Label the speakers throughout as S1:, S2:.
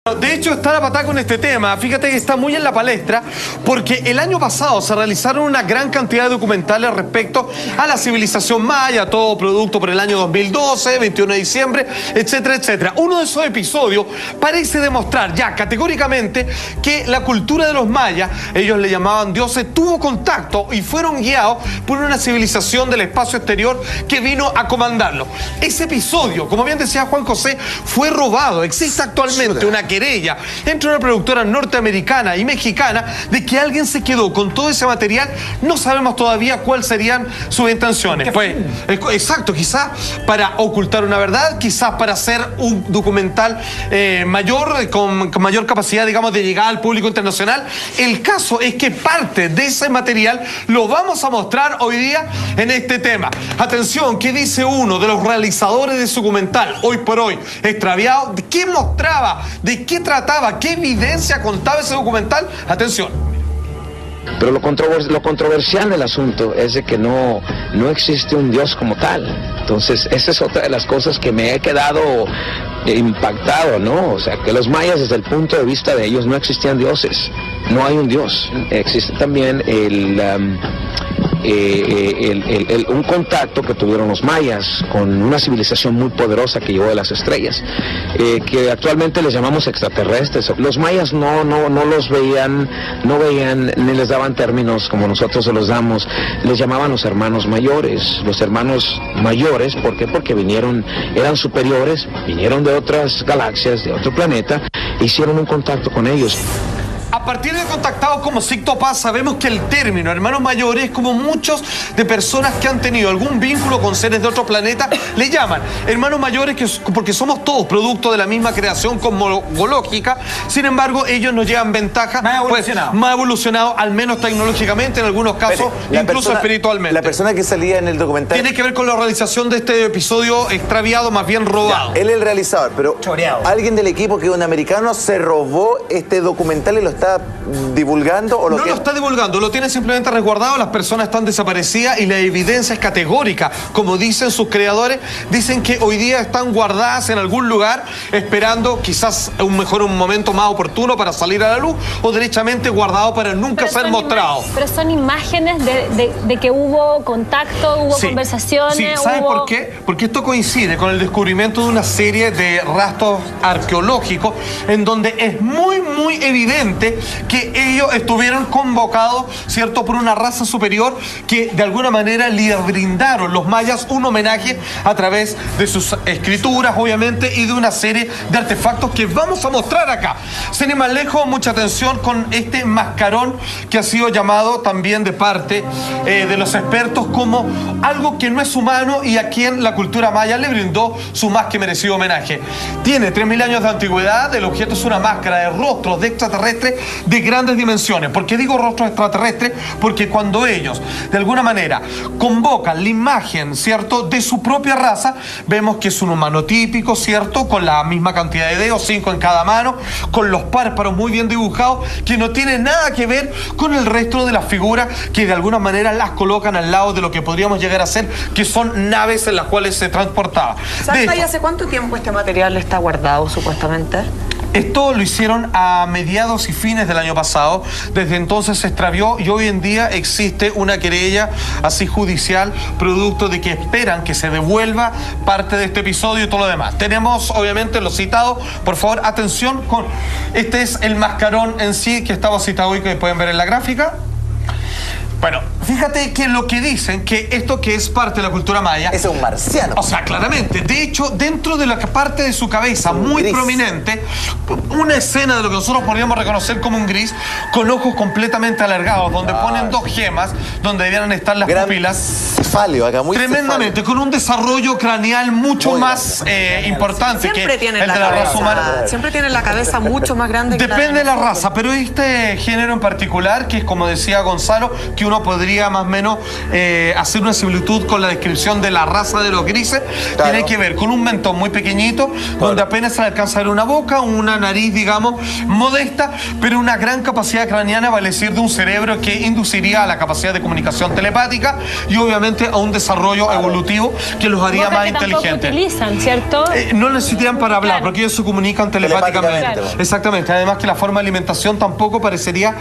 S1: De hecho, está la patada con este tema. Fíjate que está muy en la palestra porque el año pasado se realizaron una gran cantidad de documentales respecto a la civilización maya, todo producto por el año 2012, 21 de diciembre, etcétera, etcétera. Uno de esos episodios parece demostrar ya categóricamente que la cultura de los mayas, ellos le llamaban dioses, tuvo contacto y fueron guiados por una civilización del espacio exterior que vino a comandarlo. Ese episodio, como bien decía Juan José, fue robado. Existe actualmente una querella entre una productora norteamericana y mexicana de que alguien se quedó con todo ese material. No sabemos todavía cuáles serían sus intenciones. Pues, exacto, quizás para ocultar una verdad, quizás para hacer un documental mayor, con mayor capacidad, digamos, de llegar al público internacional. El caso es que parte de ese material lo vamos a mostrar hoy día en este tema. Atención, ¿qué dice uno de los realizadores de ese documental, hoy por hoy extraviado? ¿Qué mostraba? ¿De qué trataba? ¿Qué evidencia contaba ese documental? Atención.
S2: Pero lo controversial del asunto es de que no existe un Dios como tal. Entonces, esa es otra de las cosas que me he quedado impactado, ¿no? O sea, que los mayas, desde el punto de vista de ellos, no existían dioses. No hay un Dios. Existe también un contacto que tuvieron los mayas con una civilización muy poderosa que llegó de las estrellas, que actualmente les llamamos extraterrestres. Los mayas no los veían, no veían ni les daban términos como nosotros se los damos. Les llamaban los hermanos mayores. Los hermanos mayores, ¿por qué? Porque eran superiores, vinieron de otras galaxias, de otro planeta, e hicieron un contacto con ellos.
S1: A partir de contactados como Sicto Paz, sabemos que el término hermanos mayores, como muchos de personas que han tenido algún vínculo con seres de otro planeta, le llaman hermanos mayores porque somos todos producto de la misma creación cosmológica. Sin embargo, ellos nos llevan ventaja más evolucionado, al menos tecnológicamente, en algunos casos, incluso espiritualmente.
S3: La persona que salía en el documental
S1: tiene que ver con la realización de este episodio extraviado, más bien robado.
S3: Ya, él es el realizador, pero
S4: choreado.
S3: Alguien del equipo, que es un americano, se robó este documental y lo está divulgando, o
S1: no lo está divulgando, lo tiene simplemente resguardado. Las personas están desaparecidas y la evidencia es categórica. Como dicen sus creadores, dicen que hoy día están guardadas en algún lugar esperando quizás un momento más oportuno para salir a la luz, o derechamente guardado para nunca ser mostrado.
S5: Pero son imágenes de que hubo contacto, hubo conversaciones.
S1: Sí, ¿sabes por qué? Porque esto coincide con el descubrimiento de una serie de rastros arqueológicos en donde es muy evidente que ellos estuvieron convocados, ¿cierto?, por una raza superior que de alguna manera le brindaron los mayas un homenaje a través de sus escrituras, obviamente, y de una serie de artefactos que vamos a mostrar acá. Sin ir más lejos, mucha atención con este mascarón que ha sido llamado también de parte de los expertos como algo que no es humano y a quien la cultura maya le brindó su más que merecido homenaje. Tiene 3000 años de antigüedad, el objeto es una máscara de rostros de extraterrestres de grandes dimensiones. ¿Por qué digo rostros extraterrestres? Porque cuando ellos, de alguna manera, convocan la imagen, ¿cierto?, de su propia raza, vemos que es un humano típico, ¿cierto?, con la misma cantidad de dedos, 5 en cada mano, con los párpados muy bien dibujados, que no tiene nada que ver con el resto de las figuras que de alguna manera las colocan al lado de lo que podríamos llegar a ser, que son naves en las cuales se transportaba.
S4: ¿Sabes hace cuánto tiempo este material está guardado, supuestamente?
S1: Esto lo hicieron a mediados y fines del año pasado. Desde entonces se extravió y hoy en día existe una querella así judicial, producto de que esperan que se devuelva parte de este episodio y todo lo demás. Tenemos obviamente lo citado. Por favor, atención con... Este es el mascarón en sí que estaba citado hoy, que pueden ver en la gráfica. Bueno, fíjate que lo que dicen, que esto que es parte de la cultura maya...
S3: Es un marciano.
S1: O sea, claramente. De hecho, dentro de la parte de su cabeza, muy gris, prominente, una escena de lo que nosotros podríamos reconocer como un gris, con ojos completamente alargados, donde ponen dos gemas, donde debieran estar las pupilas.
S3: Cefalio, acá muy
S1: tremendamente, cefalio, con un desarrollo craneal mucho más importante que el de la raza humana.
S4: Siempre tienen la cabeza mucho más grande.
S1: Depende de la raza, pero este género en particular, que es como decía Gonzalo, que uno podría más o menos hacer una similitud con la descripción de la raza de los grises, claro, tiene que ver con un mentón muy pequeñito, claro, donde apenas se alcanza a ver una boca, una nariz, digamos, modesta, pero una gran capacidad craneana, vale decir, de un cerebro que induciría a la capacidad de comunicación telepática y obviamente claramente a un desarrollo evolutivo que los haría más inteligentes.
S5: Utilizan, ¿cierto?
S1: No necesitarían para hablar, porque ellos se comunican telepáticamente.
S5: Claro.
S1: Exactamente. Además que la forma de alimentación tampoco parecería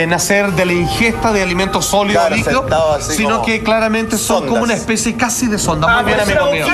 S1: nacer de la ingesta de alimentos sólidos o líquidos, sino que claramente son como una especie casi de sonda. Muy bien, amigo mío.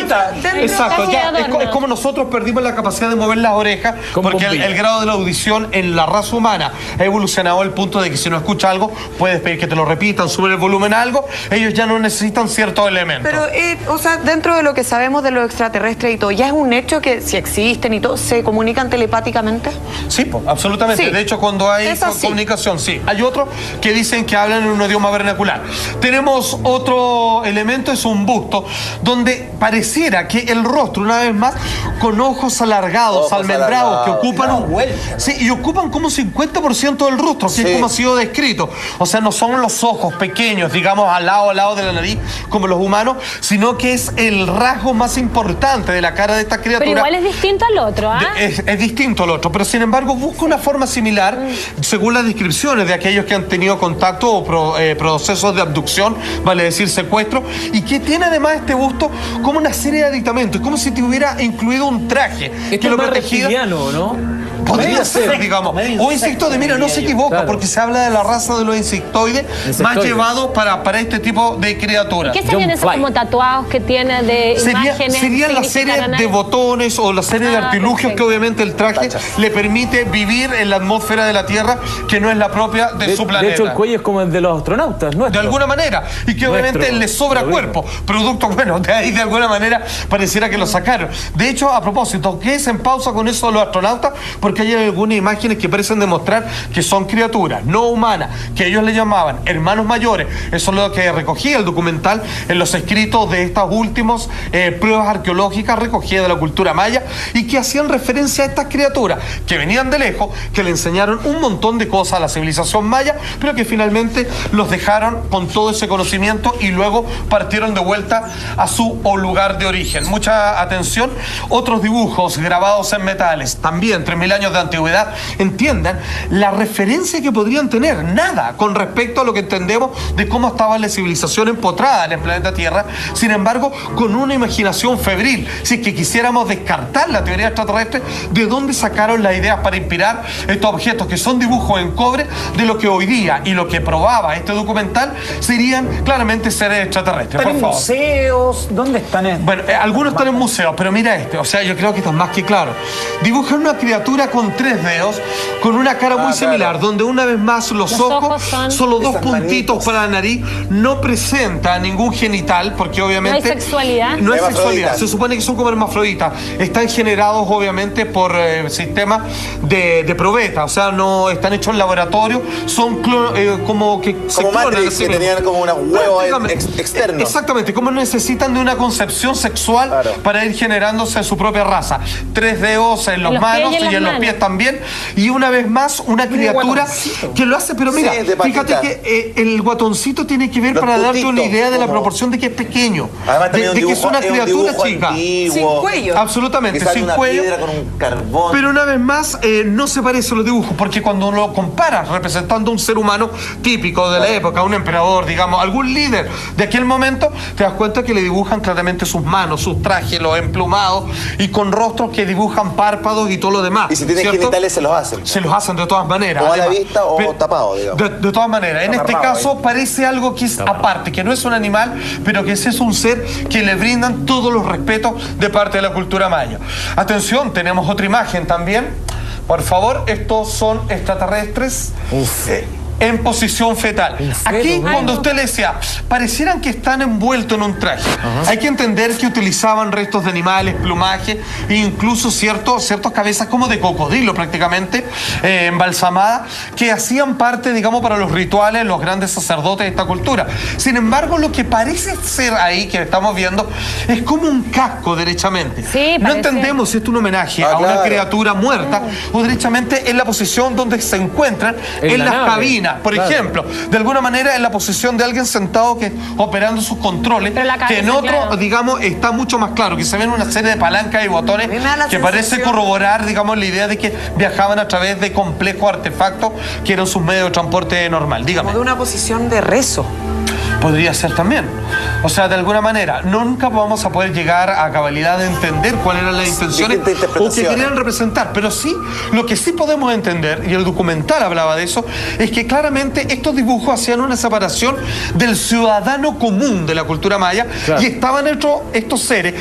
S1: Exacto, ya es como nosotros perdimos la capacidad de mover las orejas, porque el grado de la audición en la raza humana ha evolucionado al punto de que si no escucha algo, puedes pedir que te lo repitan, sube el volumen a algo, ellos ya no necesitan ciertos elementos.
S4: Pero, o sea, dentro de lo que sabemos de los extraterrestres y todo, ¿ya es un hecho que si existen y todo, se comunican telepáticamente?
S1: Sí, pues, absolutamente.
S4: Sí.
S1: De hecho, cuando hay comunicación, sí. Hay otros que dicen que hablan en un idioma vernacular. Tenemos otro elemento, es un busto, donde pareciera que el rostro, una vez más, con ojos alargados, almendrados, que ocupan y ocupan como 50% del rostro, que es como ha sido descrito. O sea, no son los ojos pequeños, digamos, al lado de la nariz, como los humanos, sino que es el rasgo más importante de la cara de esta criatura.
S5: Pero igual es distinto al otro, ¿ah?
S1: Es distinto al otro, pero sin embargo busca una forma similar, según las descripciones de aquellos que han tenido contacto o procesos de abducción, vale decir secuestro, y que tiene además este busto como una serie de aditamentos, como si te hubiera incluido un traje que lo protegía.
S6: ¿no?
S1: Podría ser, digamos. O insectoide, mira, no se equivoca, porque se habla de la raza de los insectoides más llevados para este tipo de criaturas.
S5: ¿Qué serían esos como tatuados que tiene de imágenes?
S1: Serían la serie de botones o la serie de artilugios que obviamente el traje le permite vivir en la atmósfera de la Tierra, que no es la propia de su planeta.
S6: De hecho, el cuello es como el de los astronautas, ¿no?
S1: De alguna manera. Y que obviamente le sobra cuerpo. Producto, bueno, de ahí de alguna manera pareciera que lo sacaron. De hecho, a propósito, ¿qué es en pausa con eso de los astronautas? Porque hay algunas imágenes que parecen demostrar que son criaturas no humanas, que ellos le llamaban hermanos mayores. Eso es lo que recogía el documental en los escritos de estas últimas pruebas arqueológicas recogidas de la cultura maya, y que hacían referencia a estas criaturas que venían de lejos, que le enseñaron un montón de cosas a la civilización maya, pero que finalmente los dejaron con todo ese conocimiento y luego partieron de vuelta a su lugar de origen. Mucha atención. Otros dibujos grabados en metales, también 3000 años de antigüedad, entiendan la referencia que podrían tener, nada con respecto a lo que entendemos de cómo estaba la civilización empotrada en el planeta Tierra, sin embargo, con una imaginación febril. Si es que quisiéramos descartar la teoría extraterrestre, ¿de dónde sacaron las ideas para inspirar estos objetos que son dibujos en cobre de lo que hoy día y lo que probaba este documental serían claramente seres extraterrestres?
S7: ¿Están en museos? ¿Dónde están?
S1: Bueno, algunos están en museos, pero mira o sea, yo creo que está más que claro. Dibujan una criatura con 3 dedos, con una cara muy similar, donde una vez más los ojos son solo 2 puntitos para la nariz, no presenta ningún genital, porque obviamente...
S5: No hay sexualidad.
S1: No hay sexualidad, se supone que son como hermafroditas. Están generados obviamente por sistemas de probeta, o sea, no están hechos en laboratorio, son como que...
S3: Como Matrix, que tenían como unos huevos externos.
S1: Exactamente, como necesitan de una concepción sexual para ir generándose su propia raza. 3 dedos en los manos y en los pies también, y una vez más una criatura que lo hace, pero mira, fíjate que el guatoncito tiene que ver para darte una idea de la proporción de que es pequeño, de que es una criatura chica,
S4: sin cuello,
S1: absolutamente sin cuello,
S3: con un carbón.
S1: pero una vez más no se parece a los dibujos, porque cuando lo comparas representando a un ser humano típico de la época, un emperador, digamos, algún líder de aquel momento, te das cuenta que le dibujan claramente sus manos, sus trajes, los emplumados, y con rostros que dibujan párpados y todo lo demás.
S3: Y si tienen genitales se los hacen.
S1: Se los hacen de todas maneras.
S3: O a la vista o tapado, digamos.
S1: De todas maneras. En este caso parece algo que es aparte, que no es un animal, pero que ese es un ser que le brindan todos los respetos de parte de la cultura maya. Atención, tenemos otra imagen también. Por favor, estos son extraterrestres. En posición fetal. Aquí, cuando usted le decía, parecieran que están envueltos en un traje. Hay que entender que utilizaban restos de animales, plumaje, e incluso ciertas cabezas como de cocodrilo prácticamente, embalsamadas, que hacían parte, digamos, para los rituales, los grandes sacerdotes de esta cultura. Sin embargo, lo que parece ser ahí, que estamos viendo, es como un casco, derechamente.
S5: Sí,
S1: no entendemos si esto es un homenaje a una criatura muerta o derechamente en la posición donde se encuentran en las cabinas. Por ejemplo, de alguna manera en la posición de alguien sentado que operando sus controles, que en otro, digamos, está mucho más claro, que se ven una serie de palancas y botones que parece corroborar, digamos, la idea de que viajaban a través de complejos artefactos que eran sus medios de transporte normal. Dígame.
S4: Como de una posición de rezo.
S1: Podría ser también. O sea, de alguna manera, nunca vamos a poder llegar a cabalidad de entender cuáles eran las intenciones o que querían representar. Pero sí, lo que sí podemos entender, y el documental hablaba de eso, es que claramente estos dibujos hacían una separación del ciudadano común de la cultura maya, claro. Y estaban estos seres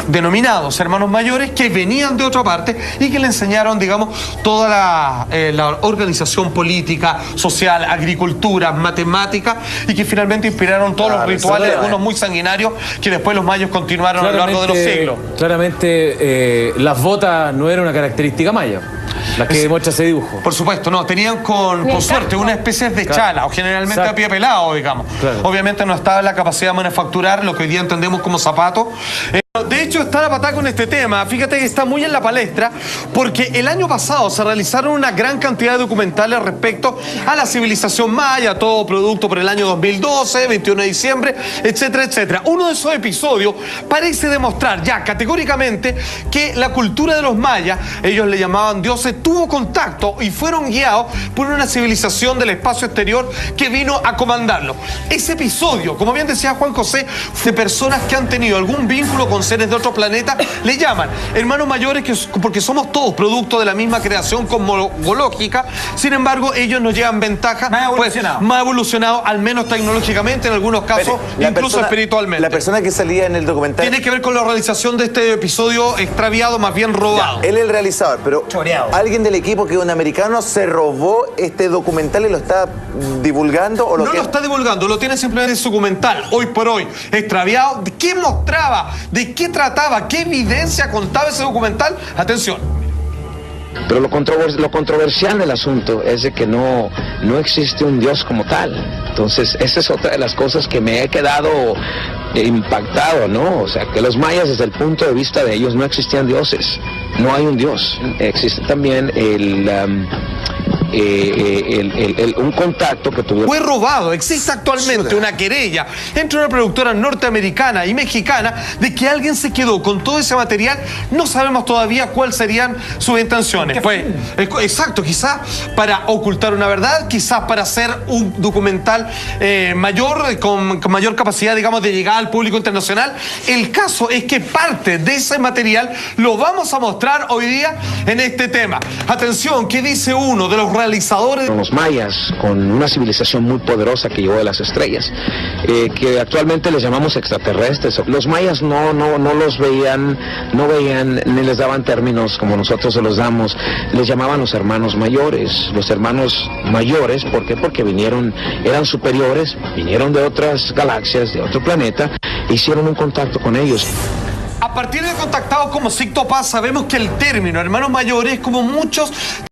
S1: denominados hermanos mayores que venían de otra parte y que le enseñaron, digamos, toda la organización política, social, agricultura, matemática, y que finalmente inspiraron todos los rituales, algunos muy sanguinarios, que después los mayos continuaron a lo largo de los siglos.
S6: Claramente las botas no eran una característica maya, las que demuestra ese dibujo.
S1: Por supuesto, no, tenían con suerte una especie de chala, o generalmente a pie pelado, digamos. Claro. Obviamente no estaba la capacidad de manufacturar lo que hoy día entendemos como zapato. De hecho, está la patada con este tema. Fíjate que está muy en la palestra porque el año pasado se realizaron una gran cantidad de documentales respecto a la civilización maya, todo producto por el año 2012, 21 de diciembre, etcétera, etcétera. Uno de esos episodios parece demostrar ya categóricamente que la cultura de los mayas, ellos le llamaban dioses, tuvo contacto y fueron guiados por una civilización del espacio exterior que vino a comandarlo. Ese episodio, como bien decía Juan José, de personas que han tenido algún vínculo con seres de otro planeta, le llaman hermanos mayores porque somos todos producto de la misma creación cosmológica. Sin embargo, ellos nos llevan ventaja más evolucionado, al menos tecnológicamente, en algunos casos, incluso espiritualmente.
S3: La persona que salía en el documental
S1: tiene que ver con la realización de este episodio extraviado, más bien robado.
S3: Ya, él es el realizador, pero alguien del equipo que es un americano se robó este documental y lo está divulgando, o
S1: lo está divulgando, lo tiene simplemente en su documental, hoy por hoy, extraviado. ¿De qué mostraba? ¿De qué trataba? ¿Qué evidencia contaba ese documental? Atención.
S2: Pero lo controversial del asunto es de que no existe un Dios como tal. Entonces, esa es otra de las cosas que me he quedado impactado, ¿no? O sea, que los mayas, desde el punto de vista de ellos, no existían dioses. No hay un Dios. Existe también un contacto que tuvieron.
S1: Fue robado. Existe actualmente una querella entre una productora norteamericana y mexicana de que alguien se quedó con todo ese material. No sabemos todavía cuáles serían sus intenciones. Exacto, quizás para ocultar una verdad, quizás para hacer un documental mayor, con mayor capacidad, digamos, de llegar al público internacional. El caso es que parte de ese material lo vamos a mostrar hoy día en este tema. Atención, ¿qué dice uno de los realizadores?
S2: Los mayas, con una civilización muy poderosa que llegó de las estrellas, que actualmente les llamamos extraterrestres. Los mayas no los veían, ni les daban términos como nosotros se los damos. Les llamaban los hermanos mayores. Los hermanos mayores, ¿por qué? Porque eran superiores, vinieron de otras galaxias, de otro planeta, e hicieron un contacto con ellos.
S1: A partir de contactados como Sicto Paz, sabemos que el término hermanos mayores, como muchos